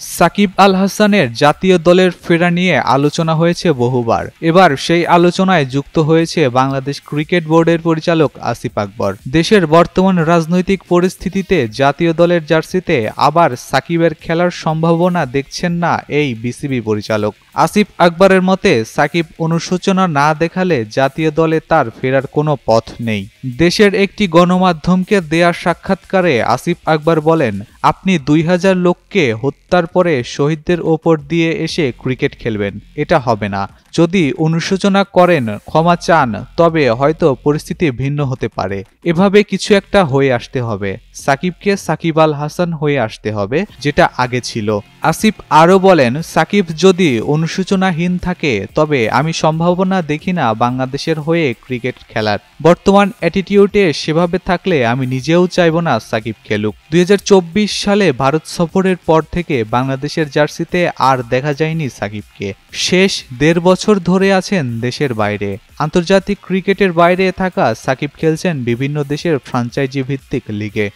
সাকিব আল হাসানের জাতীয় দলের ফেরা নিয়ে আলোচনা হয়েছে বহুবার। এবার সেই আলোচনায় যুক্ত হয়েছে বাংলাদেশ ক্রিকেট বোর্ডের পরিচালক আসিফ আকবর। দেশের বর্তমান রাজনৈতিক পরিস্থিতিতে জাতীয় দলের জার্সিতে আবার সাকিবের খেলার সম্ভাবনা দেখছেন না এই বিসিবি পরিচালক। আসিফ আকবরের মতে সাকিব অনুশোচনা না দেখালে জাতীয় দলে তার ফেরার কোনো পথ নেই। দেশের একটি গণমাধ্যমকে দেয়া সাক্ষাৎকারে আসিফ আকবর বলেন, আপনি 2000 লোককে হত্যার পরে শহীদদের ওপর দিয়ে এসে ক্রিকেট খেলবেন, এটা হবে না। যদি অনুশোচনা করেন, ক্ষমা চান, তবে হয়তো পরিস্থিতি ভিন্ন হতে পারে। এভাবে কিছু একটা হয়ে আসতে হবে। সাকিবকে সাকিব আল হাসান হয়ে আসতে হবে, যেটা আগে ছিল। আসিফ আরও বলেন, সাকিব যদি অনুশোচনাহীন থাকে তবে আমি সম্ভাবনা দেখি না বাংলাদেশের হয়ে ক্রিকেট খেলার। বর্তমান অ্যাটিটিউডে সেভাবে থাকলে আমি নিজেও চাইব না সাকিব খেলুক। 2024 সালে ভারত সফরের পর থেকে বাংলাদেশের জার্সিতে আর দেখা যায়নি সাকিবকে। শেষ 1.5 বছর ধরে আছেন দেশের বাইরে। আন্তর্জাতিক ক্রিকেটের বাইরে থাকা সাকিব খেলছেন বিভিন্ন দেশের ফ্র্যাঞ্চাইজি ভিত্তিক লিগে।